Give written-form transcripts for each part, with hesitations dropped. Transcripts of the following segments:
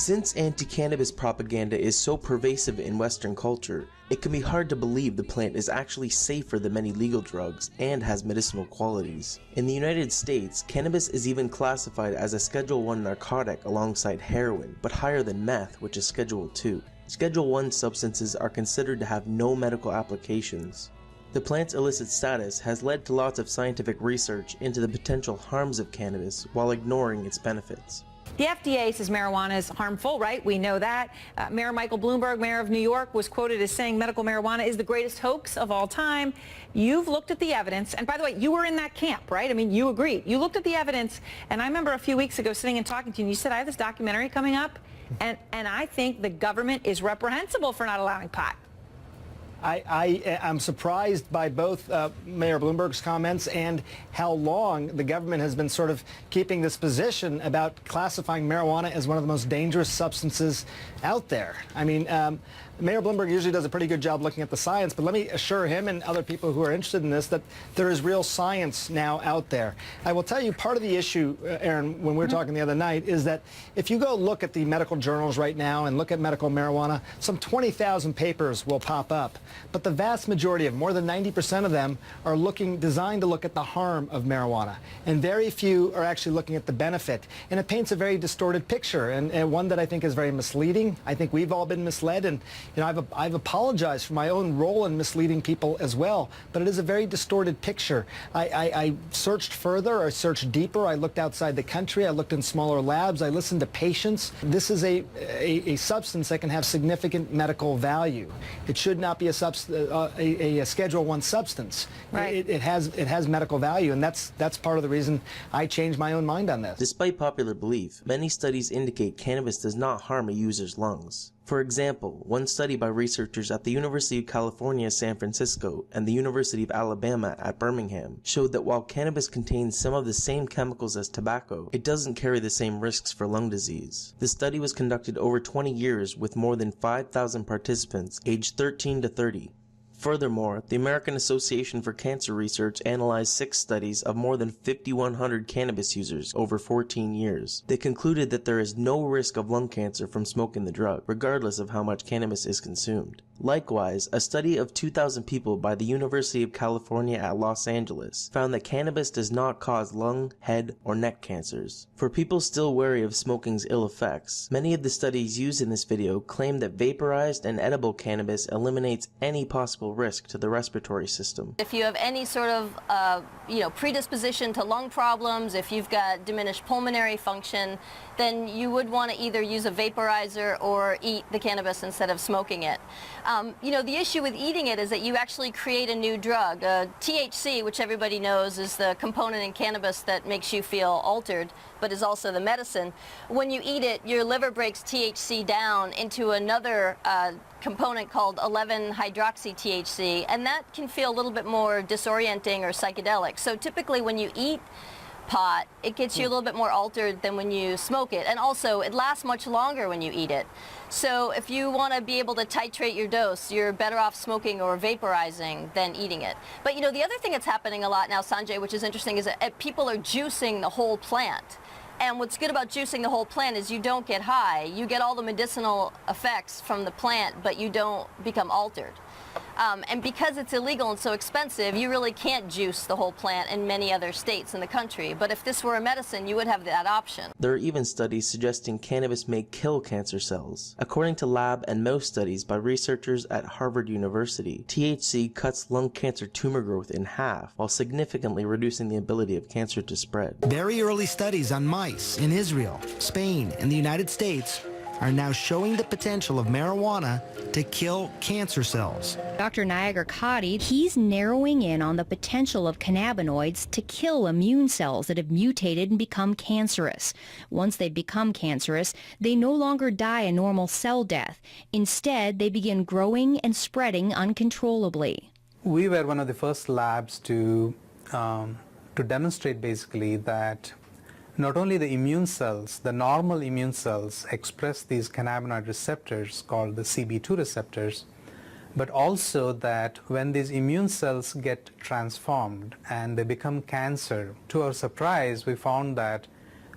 Since anti-cannabis propaganda is so pervasive in Western culture, it can be hard to believe the plant is actually safer than many legal drugs and has medicinal qualities. In the United States, cannabis is even classified as a Schedule I narcotic alongside heroin, but higher than meth, which is Schedule II. Schedule I substances are considered to have no medical applications. The plant's illicit status has led to lots of scientific research into the potential harms of cannabis while ignoring its benefits. The FDA says marijuana is harmful, right? We know that. Mayor Michael Bloomberg, mayor of New York, was quoted as saying medical marijuana is the greatest hoax of all time. You've looked at the evidence, and by the way, you were in that camp, right? I mean, you agreed. You looked at the evidence, and I remember a few weeks ago sitting and talking to you, and you said, I have this documentary coming up, and I think the government is reprehensible for not allowing pot. I'm surprised by both Mayor Bloomberg's comments and how long the government has been sort of keeping this position about classifying marijuana as one of the most dangerous substances out there. I mean, Mayor Bloomberg usually does a pretty good job looking at the science, but let me assure him and other people who are interested in this that there is real science now out there. I will tell you part of the issue, Aaron, when we were talking the other night, is that if you go look at the medical journals right now and look at medical marijuana, some 20,000 papers will pop up. But the vast majority of, more than 90% of them, are designed to look at the harm of marijuana. And very few are actually looking at the benefit. And it paints a very distorted picture, and one that I think is very misleading. I think we've all been misled, and I've apologized for my own role in misleading people as well. But it is a very distorted picture. I searched further, I searched deeper, I looked outside the country, I looked in smaller labs, I listened to patients. This is a substance that can have significant medical value. It should not be a Schedule I substance. Right. It has medical value, and that's part of the reason I changed my own mind on this. Despite popular belief, many studies indicate cannabis does not harm a user's lungs. For example, one study by researchers at the University of California, San Francisco, and the University of Alabama at Birmingham showed that while cannabis contains some of the same chemicals as tobacco, it doesn't carry the same risks for lung disease. The study was conducted over 20 years with more than 5,000 participants aged 13 to 30. Furthermore, the American Association for Cancer Research analyzed 6 studies of more than 5,100 cannabis users over 14 years. They concluded that there is no risk of lung cancer from smoking the drug, regardless of how much cannabis is consumed. Likewise, a study of 2,000 people by the University of California at Los Angeles found that cannabis does not cause lung, head, or neck cancers. For people still wary of smoking's ill effects, many of the studies used in this video claim that vaporized and edible cannabis eliminates any possible risk to the respiratory system. If you have any sort of predisposition to lung problems, if you've got diminished pulmonary function, then you would want to either use a vaporizer or eat the cannabis instead of smoking it. The issue with eating it is that you actually create a new drug. THC, which everybody knows is the component in cannabis that makes you feel altered, but is also the medicine. When you eat it, your liver breaks THC down into another component called 11-hydroxy-THC, and that can feel a little bit more disorienting or psychedelic. So typically when you eat pot, it gets you a little bit more altered than when you smoke it, and also it lasts much longer when you eat it. So if you want to be able to titrate your dose, you're better off smoking or vaporizing than eating it. But the other thing that's happening a lot now, Sanjay, which is interesting, is that people are juicing the whole plant. And what's good about juicing the whole plant is you don't get high. You get all the medicinal effects from the plant, but you don't become altered. And because it's illegal and so expensive, you really can't juice the whole plant in many other states in the country. But if this were a medicine, you would have that option. There are even studies suggesting cannabis may kill cancer cells. According to lab and mouse studies by researchers at Harvard University, THC cuts lung cancer tumor growth in half, while significantly reducing the ability of cancer to spread. Very early studies on mice in Israel, Spain, and the United States are now showing the potential of marijuana to kill cancer cells. Dr. Niagara Kadi, he's narrowing in on the potential of cannabinoids to kill immune cells that have mutated and become cancerous. Once they become cancerous, they no longer die a normal cell death. Instead, they begin growing and spreading uncontrollably. We were one of the first labs to demonstrate basically that not only the immune cells, the normal immune cells express these cannabinoid receptors called the CB2 receptors, but also that when these immune cells get transformed and they become cancer, to our surprise, we found that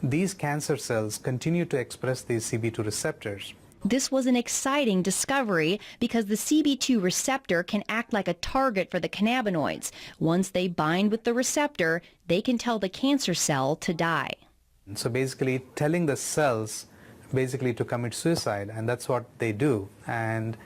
these cancer cells continue to express these CB2 receptors. This was an exciting discovery because the CB2 receptor can act like a target for the cannabinoids. Once they bind with the receptor, they can tell the cancer cell to die. So basically telling the cells basically to commit suicide, and that's what they do. And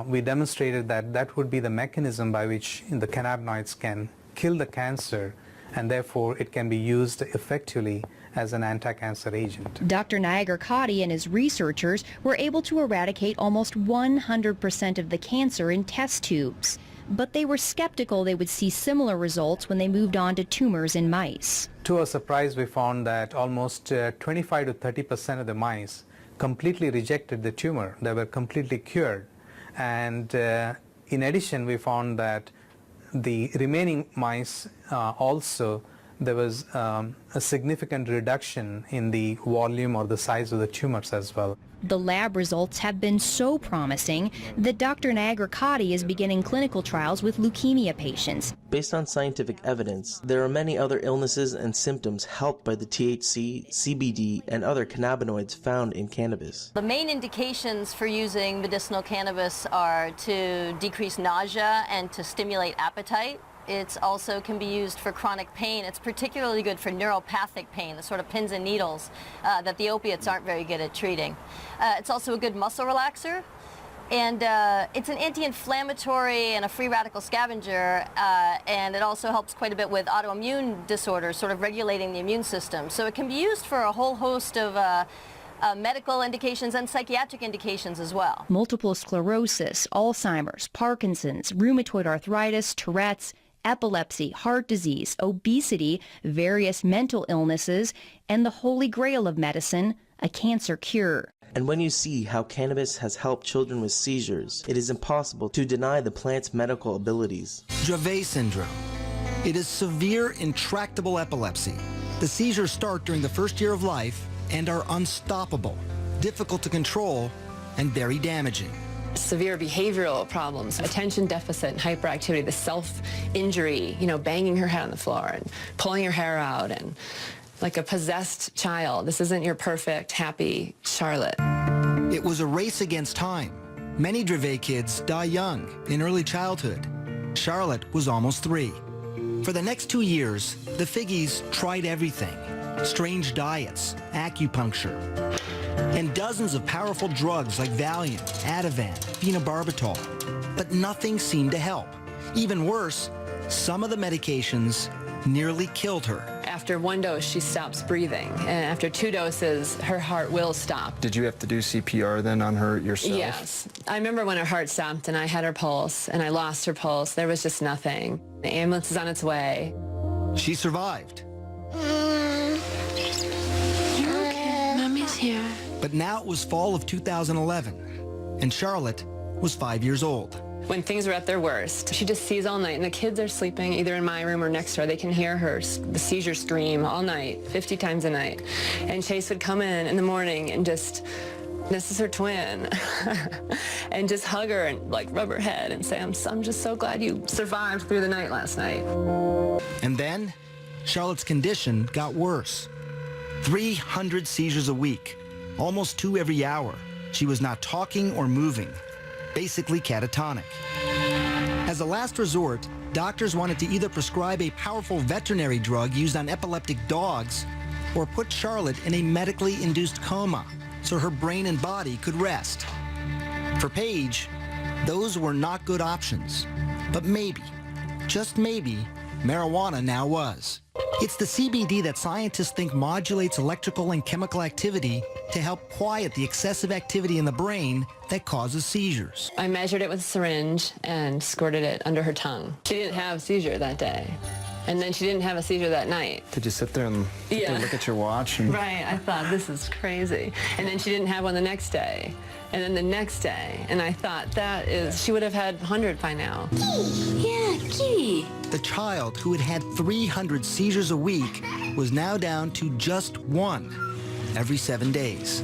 we demonstrated that that would be the mechanism by which the cannabinoids can kill the cancer, and therefore it can be used effectively as an anti-cancer agent. Dr. Nagar-Katti and his researchers were able to eradicate almost 100% of the cancer in test tubes. But they were skeptical they would see similar results when they moved on to tumors in mice. To our surprise, we found that almost 25 to 30% of the mice completely rejected the tumor. They were completely cured. And in addition, we found that the remaining mice also, there was a significant reduction in the volume or the size of the tumors as well. The lab results have been so promising that Dr. Nagar-Katti is beginning clinical trials with leukemia patients. Based on scientific evidence, there are many other illnesses and symptoms helped by the THC, CBD, and other cannabinoids found in cannabis. The main indications for using medicinal cannabis are to decrease nausea and to stimulate appetite. It also can be used for chronic pain. It's particularly good for neuropathic pain, the sort of pins and needles that the opiates aren't very good at treating. It's also a good muscle relaxer, and it's an anti-inflammatory and a free radical scavenger, and it also helps quite a bit with autoimmune disorders, sort of regulating the immune system. So it can be used for a whole host of medical indications and psychiatric indications as well. Multiple sclerosis, Alzheimer's, Parkinson's, rheumatoid arthritis, Tourette's, epilepsy, heart disease, obesity, various mental illnesses, and the holy grail of medicine, a cancer cure. And when you see how cannabis has helped children with seizures, it is impossible to deny the plant's medical abilities. Dravet syndrome. It is severe, intractable epilepsy. The seizures start during the first year of life and are unstoppable, difficult to control, and very damaging. Severe behavioral problems, attention deficit and hyperactivity, the self-injury, banging her head on the floor and pulling her hair out, and like a possessed child. This isn't your perfect, happy Charlotte. It was a race against time. Many Dravet kids die young, in early childhood. Charlotte was almost 3. For the next 2 years, the Figgies tried everything. Strange diets, acupuncture, and dozens of powerful drugs like Valium, Ativan, phenobarbital. But nothing seemed to help. Even worse, some of the medications nearly killed her. After 1 dose, she stops breathing, and after 2 doses, her heart will stop. Did you have to do CPR then on her yourself? Yes. I remember when her heart stopped and I had her pulse, and I lost her pulse. There was just nothing. The ambulance is on its way. She survived. Mommy's here. But now it was fall of 2011, and Charlotte was 5 years old. When things were at their worst, she just sees all night, and the kids are sleeping either in my room or next to her. They can hear her, the seizure scream all night, 50 times a night. And Chase would come in the morning and just, this is her twin, and just hug her and like rub her head and say, I'm just so glad you survived through the night last night. And then Charlotte's condition got worse. 300 seizures a week, almost 2 every hour. She was not talking or moving, basically catatonic. As a last resort, doctors wanted to either prescribe a powerful veterinary drug used on epileptic dogs or put Charlotte in a medically induced coma so her brain and body could rest. For Paige, those were not good options. But maybe, just maybe, marijuana now was. It's the CBD that scientists think modulates electrical and chemical activity to help quiet the excessive activity in the brain that causes seizures. I measured it with a syringe and squirted it under her tongue. She didn't have a seizure that day. And then she didn't have a seizure that night. Did you sit there and look at your watch? And... Right, I thought, this is crazy. And then she didn't have one the next day. And then the next day. And I thought, she would have had 100 by now. Yeah, kitty. The child who had had 300 seizures a week was now down to just 1. every 7 days.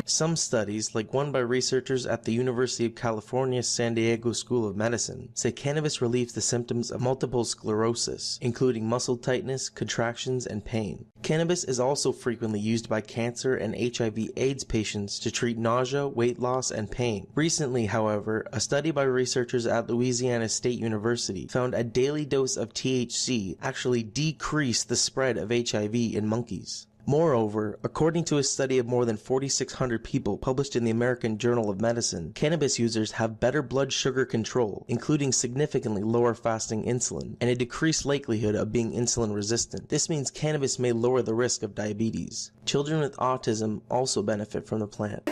Some studies, like one by researchers at the University of California San Diego School of Medicine, say cannabis relieves the symptoms of multiple sclerosis, including muscle tightness, contractions, and pain. Cannabis is also frequently used by cancer and HIV/AIDS patients to treat nausea, weight loss, and pain. Recently, however, a study by researchers at Louisiana State University found a daily dose of THC actually decreased the spread of HIV in monkeys. Moreover, according to a study of more than 4,600 people published in the American Journal of Medicine, cannabis users have better blood sugar control, including significantly lower fasting insulin, and a decreased likelihood of being insulin resistant. This means cannabis may lower the risk of diabetes. Children with autism also benefit from the plant.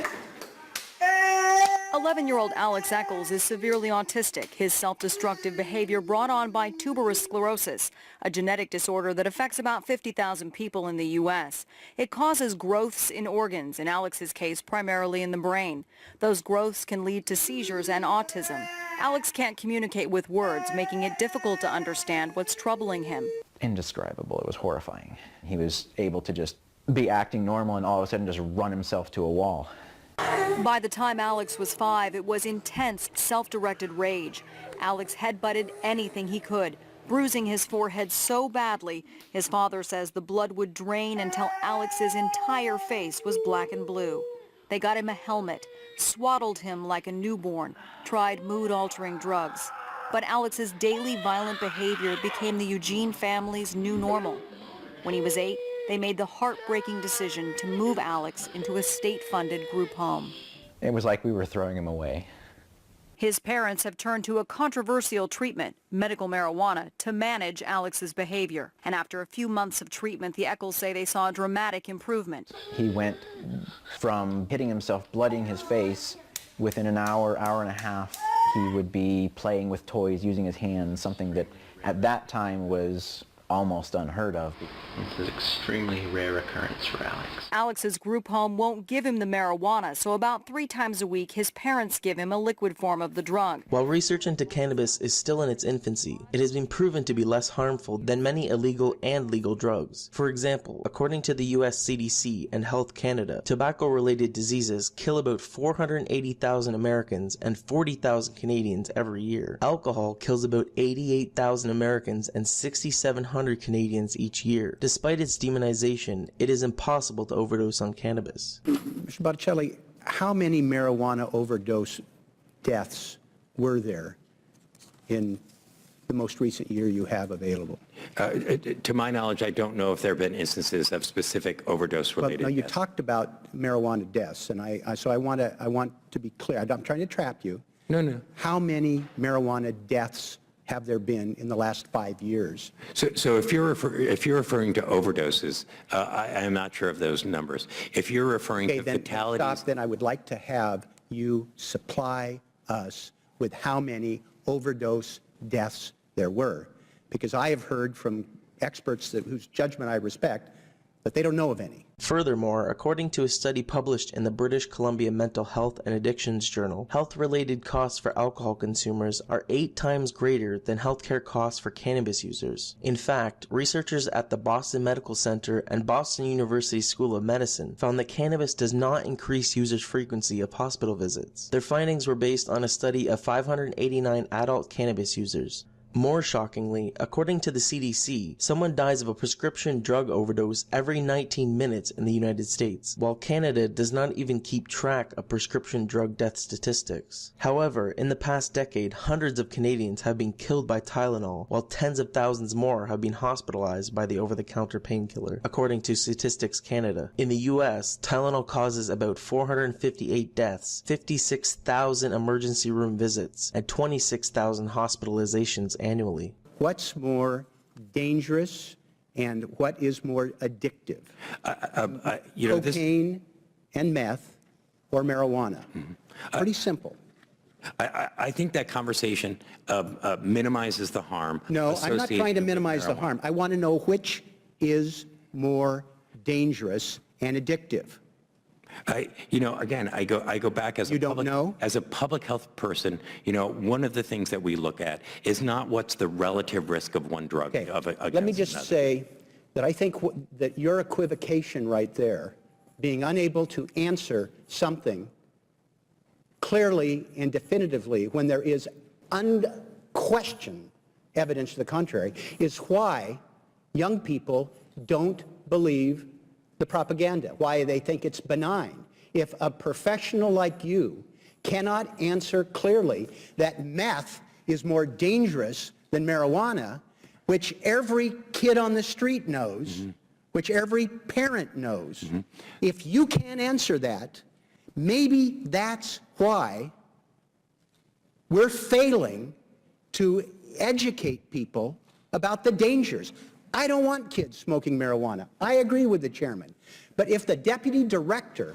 11-year-old Alex Eccles is severely autistic. His self-destructive behavior brought on by tuberous sclerosis, a genetic disorder that affects about 50,000 people in the U.S. It causes growths in organs, in Alex's case primarily in the brain. Those growths can lead to seizures and autism. Alex can't communicate with words, making it difficult to understand what's troubling him. Indescribable. It was horrifying. He was able to just be acting normal and all of a sudden just run himself to a wall. By the time Alex was 5, it was intense, self-directed rage. Alex headbutted anything he could, bruising his forehead so badly, his father says the blood would drain until Alex's entire face was black and blue. They got him a helmet, swaddled him like a newborn, tried mood-altering drugs. But Alex's daily violent behavior became the Eugene family's new normal. When he was 8, they made the heartbreaking decision to move Alex into a state-funded group home. It was like we were throwing him away. His parents have turned to a controversial treatment, medical marijuana, to manage Alex's behavior. And after a few months of treatment, the Eccles say they saw a dramatic improvement. He went from hitting himself, blooding his face. Within an hour, hour and a half, he would be playing with toys, using his hands, something that at that time was almost unheard of. It's an extremely rare occurrence for Alex. Alex's group home won't give him the marijuana, so about 3 times a week his parents give him a liquid form of the drug. While research into cannabis is still in its infancy, it has been proven to be less harmful than many illegal and legal drugs. For example, according to the US CDC and Health Canada, tobacco-related diseases kill about 480,000 Americans and 40,000 Canadians every year. Alcohol kills about 88,000 Americans and 6,700 Canadians each year. Despite its demonization, it is impossible to overdose on cannabis. Mr. Botticelli, how many marijuana overdose deaths were there in the most recent year you have available? To my knowledge, I don't know if there have been instances of specific overdose-related deaths. You deaths. talked about marijuana deaths, and so I want to be clear. I'm trying to trap you. No. How many marijuana deaths have there been in the last 5 years? So if you're referring to overdoses, I am not sure of those numbers. If you're referring to fatalities, then I would like to have you supply us with how many overdose deaths there were, because I have heard from experts whose judgment I respect that they don't know of any. Furthermore, according to a study published in the British Columbia Mental Health and Addictions Journal, health-related costs for alcohol consumers are 8 times greater than healthcare costs for cannabis users. In fact, researchers at the Boston Medical Center and Boston University School of Medicine found that cannabis does not increase users' frequency of hospital visits. Their findings were based on a study of 589 adult cannabis users. More shockingly, according to the CDC, someone dies of a prescription drug overdose every 19 minutes in the United States, while Canada does not even keep track of prescription drug death statistics. However, in the past decade, hundreds of Canadians have been killed by Tylenol, while tens of thousands more have been hospitalized by the over-the-counter painkiller, according to Statistics Canada. In the US, Tylenol causes about 458 deaths, 56,000 emergency room visits, and 26,000 hospitalizations annually. What's more dangerous and what is more addictive? Cocaine and meth or marijuana? Pretty simple. I think that conversation minimizes the harm. No, I'm not trying to minimize the harm. I want to know which is more dangerous and addictive. Again, I go back as as a public health person. One of the things that we look at is not what's the relative risk of one drug. Let me just say that I think that your equivocation right there, being unable to answer something clearly and definitively when there is unquestioned evidence to the contrary, is why young people don't believe the propaganda, why they think it's benign. If a professional like you cannot answer clearly that meth is more dangerous than marijuana, which every kid on the street knows, which every parent knows, if you can't answer that, maybe that's why we're failing to educate people about the dangers. I don't want kids smoking marijuana. I agree with the chairman. But if the deputy director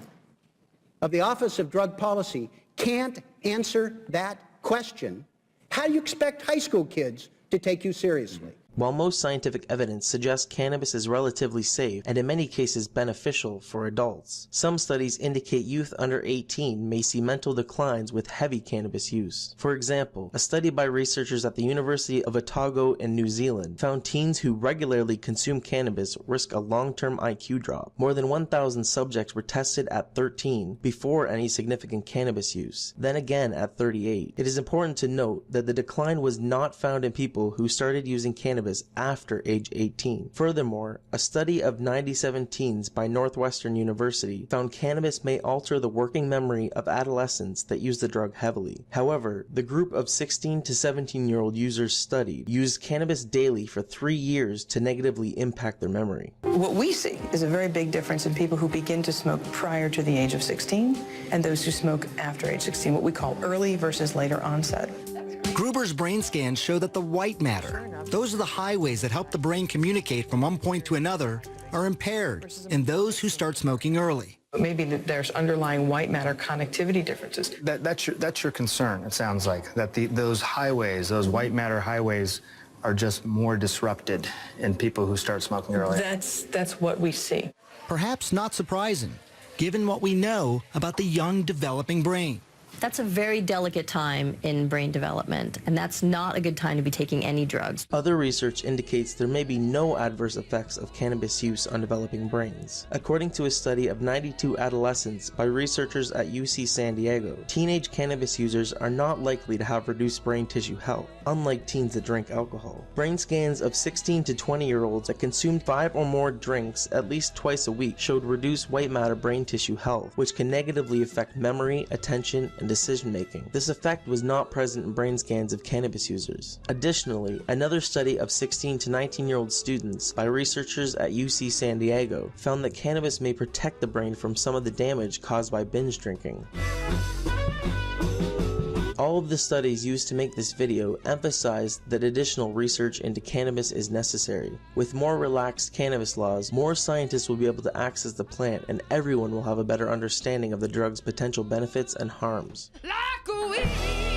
of the Office of Drug Policy can't answer that question, how do you expect high school kids to take you seriously? While most scientific evidence suggests cannabis is relatively safe and in many cases beneficial for adults, some studies indicate youth under 18 may see mental declines with heavy cannabis use. For example, a study by researchers at the University of Otago in New Zealand found teens who regularly consume cannabis risk a long-term IQ drop. More than 1,000 subjects were tested at 13 before any significant cannabis use, then again at 38. It is important to note that the decline was not found in people who started using cannabis after age 18. Furthermore, a study of 97 teens by Northwestern University found cannabis may alter the working memory of adolescents that use the drug heavily. However, the group of 16 to 17-year-old users studied used cannabis daily for 3 years to negatively impact their memory. What we see is a very big difference in people who begin to smoke prior to the age of 16 and those who smoke after age 16, what we call early versus later onset. Gruber's brain scans show that the white matter, those are the highways that help the brain communicate from one point to another, are impaired in those who start smoking early. Maybe there's underlying white matter connectivity differences. That's your concern, it sounds like, that those highways, those white matter highways, are just more disrupted in people who start smoking early. That's what we see. Perhaps not surprising, given what we know about the young developing brain. That's a very delicate time in brain development, and that's not a good time to be taking any drugs. Other research indicates there may be no adverse effects of cannabis use on developing brains. According to a study of 92 adolescents by researchers at UC San Diego, teenage cannabis users are not likely to have reduced brain tissue health, unlike teens that drink alcohol. Brain scans of 16 to 20-year-olds that consumed 5 or more drinks at least twice a week showed reduced white matter brain tissue health, which can negatively affect memory, attention, and decision-making. This effect was not present in brain scans of cannabis users. Additionally, another study of 16 to 19-year-old students by researchers at UC San Diego found that cannabis may protect the brain from some of the damage caused by binge drinking. All of the studies used to make this video emphasize that additional research into cannabis is necessary. With more relaxed cannabis laws, more scientists will be able to access the plant and everyone will have a better understanding of the drug's potential benefits and harms. Like a weed.